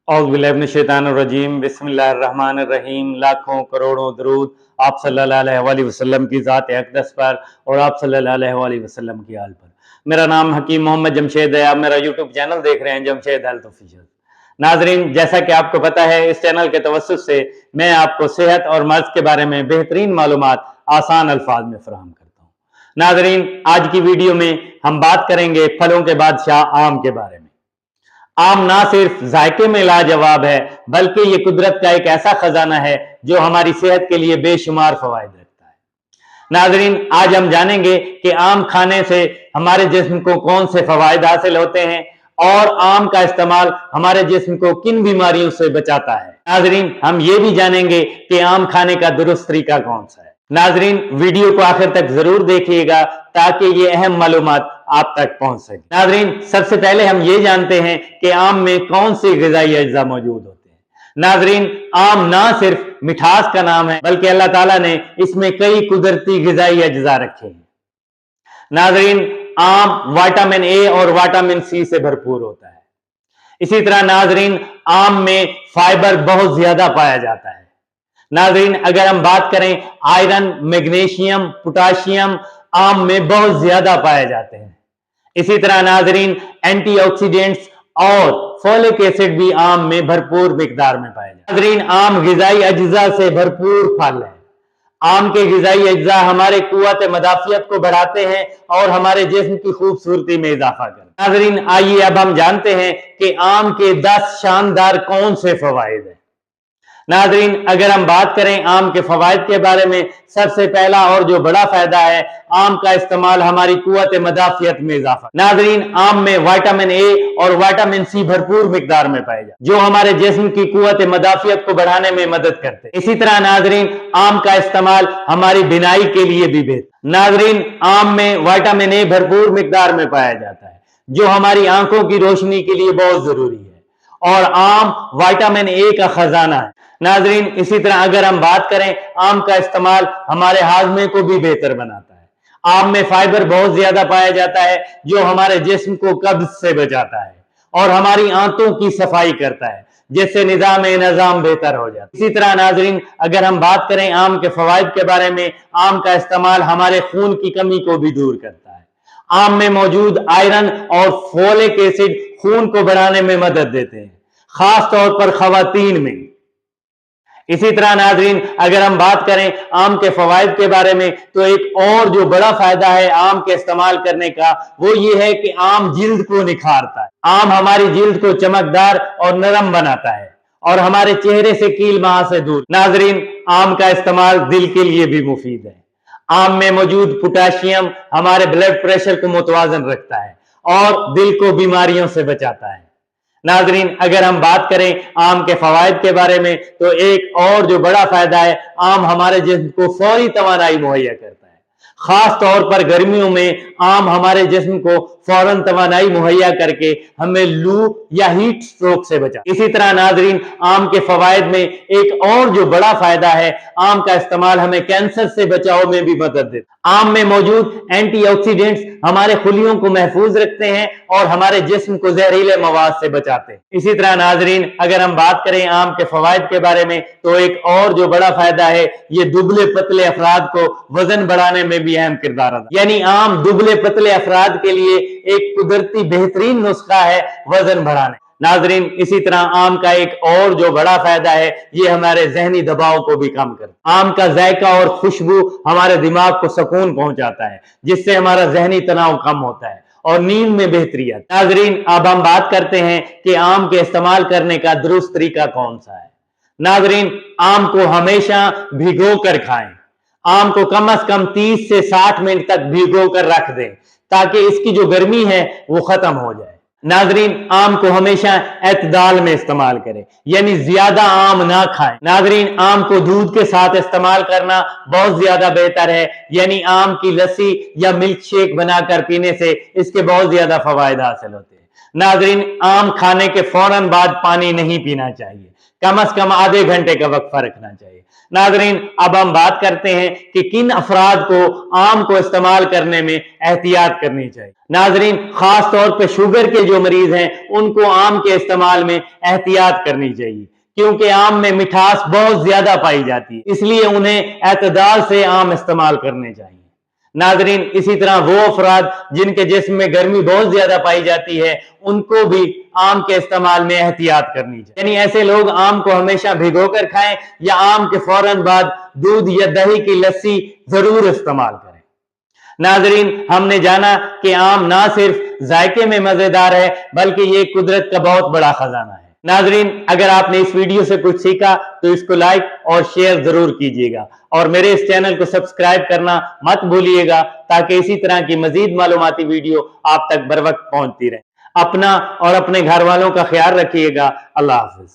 औज़ुबिल्लाहिमिनश्शैतानिर्रजीम बिस्मिल्लाहिर्रहमानिर्रहीम। लाखों करोड़ों दरूद आप सल्लल्लाहु अलैहि वसल्लम की ज़ात अक़दस पर और आप सल्लल्लाहु अलैहि वसल्लम की आल पर। मेरा नाम हकीम मोहम्मद जमशेद है। आप मेरा यूट्यूब चैनल देख रहे हैं, जमशेद हेल्थ ऑफिशियल। नाजरीन, जैसा कि आपको पता है, इस चैनल के तवस्सुत से मैं आपको सेहत और मर्ज़ के बारे में बेहतरीन मालूमात आसान अल्फाज में फराहम करता हूँ। नाजरीन, आज की वीडियो में हम बात करेंगे फलों के बादशाह आम के बारे में। आम ना सिर्फ जायके में लाजवाब है, बल्कि ये कुदरत का एक ऐसा खजाना है जो हमारी सेहत के लिए बेशुमार फवायद रखता है। नाजरीन, आज हम जानेंगे कि आम खाने से हमारे जिस्म को कौन से फवायद हासिल होते हैं और आम का इस्तेमाल हमारे जिस्म को किन बीमारियों से बचाता है। नाजरीन, हम ये भी जानेंगे कि आम खाने का दुरुस्त तरीका कौन सा है। नाजरीन, वीडियो को आखिर तक जरूर देखिएगा ताकि ये अहम मालूमात आप तक पहुंच सके। नाजरीन, सबसे पहले हम ये जानते हैं कि आम में कौन सी ग़िज़ाई अज्जा मौजूद होते हैं। नाजरीन, आम ना सिर्फ मिठास का नाम है, बल्कि अल्लाह ताला ने इसमें कई कुदरती ग़िज़ाई अज्जा रखे हैं। नाजरीन, आम विटामिन ए और विटामिन सी से भरपूर होता है। इसी तरह नाजरीन, आम में फाइबर बहुत ज्यादा पाया जाता है। नाजरीन, अगर हम बात करें आयरन, मैग्नीशियम, पोटाशियम आम में बहुत ज्यादा पाए जाते हैं। इसी तरह नाजरीन, एंटीऑक्सीडेंट्स और फोलिक एसिड भी आम में भरपूर मिकदार में पाए जाते हैं। नाजरीन, आम ग़िज़ाई अज्जा से भरपूर फल है। आम के ग़िज़ाई अज्जा हमारे कुव्वत मदाफ़ियत को बढ़ाते हैं और हमारे जिस्म की खूबसूरती में इजाफा करते हैं। नाजरीन, आइए अब हम जानते हैं कि आम के 10 शानदार कौन से फवायद हैं। नाजरीन, अगर हम बात करें आम के फवायद के बारे में, सबसे पहला और जो बड़ा फायदा है, आम का इस्तेमाल हमारी कुव्वत मदाफ़ियत में इजाफा। नाजरीन, आम में विटामिन ए और विटामिन सी भरपूर मिकदार में पाए जाते हैं, जो हमारे जिस्म की कुव्वत मदाफ़ियत को बढ़ाने में मदद करते हैं। इसी तरह नाजरीन, आम का इस्तेमाल हमारी बिनाई के लिए भी बेहतर। नाजरीन, आम में विटामिन ए भरपूर मिकदार में पाया जाता है, जो हमारी आंखों की रोशनी के लिए बहुत जरूरी है और आम विटामिन ए का खजाना है। नाजरीन, इसी तरह अगर हम बात करें, आम का इस्तेमाल हमारे हाजमे को भी बेहतर बनाता है। आम में फाइबर बहुत ज्यादा पाया जाता है, जो हमारे जिस्म को कब्ज से बचाता है और हमारी आंतों की सफाई करता है, जिससे निजाम बेहतर हो जाता है। इसी तरह नाजरीन, अगर हम बात करें आम के फवायद के बारे में, आम का इस्तेमाल हमारे खून की कमी को भी दूर करता है। आम में मौजूद आयरन और फोलिक एसिड खून को बढ़ाने में मदद देते हैं, खास तौर पर खवातीन में। इसी तरह नाजरीन, अगर हम बात करें आम के फवायद के बारे में, तो एक और जो बड़ा फायदा है आम के इस्तेमाल करने का, वो ये है कि आम जिल्द को निखारता है। आम हमारी जिल्द को चमकदार और नरम बनाता है और हमारे चेहरे से कील माह से दूर। नाजरीन, आम का इस्तेमाल दिल के लिए भी मुफीद है। आम में मौजूद पोटाशियम हमारे ब्लड प्रेशर को मुतवाजन रखता है और दिल को बीमारियों से बचाता है। नाजरीन, अगर हम बात करें आम के फवायद के बारे में, तो एक और जो बड़ा फायदा है, आम हमारे जिस्म को फौरी तवानाई मुहैया करता है। खास तौर पर गर्मियों में आम हमारे जिस्म को फौरन तवानाई मुहैया करके हमें लू या हीट स्ट्रोक से बचा। इसी तरह नाजरीन, आम के फवायद में एक और जो बड़ा फायदा है, आम का इस्तेमाल हमें कैंसर से बचाव में भी मदद देता है। आम में मौजूद एंटीऑक्सीडेंट्स हमारे खुलियों को महफूज रखते हैं और हमारे जिस्म को जहरीले मवाद से बचाते हैं। इसी तरह नाजरीन, अगर हम बात करें आम के फवायद के बारे में, तो एक और जो बड़ा फायदा है, ये दुबले पतले अफराद को वजन बढ़ाने में भी अहम किरदार अदा। यानी आम दुबले पतले अफराद के लिए एक कुदरती बेहतरीन नुस्खा है वजन बढ़ाने। नाजरीन, इसी तरह आम का एक और जो बड़ा फायदा है, ये हमारे जहनी दबाव को भी कम करता है। आम का जायका और खुशबू हमारे दिमाग को सुकून पहुंचाता है, जिससे हमारा जहनी तनाव कम होता है और नींद में बेहतरी आती है। नाजरीन, अब हम बात करते हैं कि आम के इस्तेमाल करने का दुरुस्त तरीका कौन सा है। नाजरीन, आम को हमेशा भिगो कर खाएं। आम को कम से कम 30 से 60 मिनट तक भिगो कर रख दें, ताकि इसकी जो गर्मी है वो खत्म हो जाए। नाजरीन, आम को हमेशा एतदाल में इस्तेमाल करें, यानी ज्यादा आम ना खाएं। नाजरीन, आम को दूध के साथ इस्तेमाल करना बहुत ज्यादा बेहतर है, यानी आम की लस्सी या मिल्क शेक बनाकर पीने से इसके बहुत ज्यादा फवायद हासिल होते हैं। नाजरीन, आम खाने के फौरन बाद पानी नहीं पीना चाहिए, कम से कम आधे घंटे का वक्फा रखना चाहिए। नाज़रीन, अब हम बात करते हैं कि किन अफराद को आम को इस्तेमाल करने में एहतियात करनी चाहिए। नाज़रीन, खास तौर पे शुगर के जो मरीज हैं उनको आम के इस्तेमाल में एहतियात करनी चाहिए, क्योंकि आम में मिठास बहुत ज्यादा पाई जाती है, इसलिए उन्हें एतदाल से आम इस्तेमाल करने चाहिए। नाज़रीन, इसी तरह वो अफराद जिनके जिस्म में गर्मी बहुत ज्यादा पाई जाती है उनको भी आम के इस्तेमाल में एहतियात करनी चाहिए, यानी ऐसे लोग आम को हमेशा भिगोकर खाएं या आम के फौरन बाद दूध या दही की लस्सी जरूर इस्तेमाल करें। नाज़रीन, हमने जाना कि आम ना सिर्फ जायके में मजेदार है बल्कि ये कुदरत का बहुत बड़ा खजाना है। नाज़रीन, अगर आपने इस वीडियो से कुछ सीखा तो इसको लाइक और शेयर जरूर कीजिएगा और मेरे इस चैनल को सब्सक्राइब करना मत भूलिएगा, ताकि इसी तरह की मजीद मालूमाती वीडियो आप तक बर वक्त पहुंचती रहे। अपना और अपने घर वालों का ख्याल रखिएगा। अल्लाह हाफिज।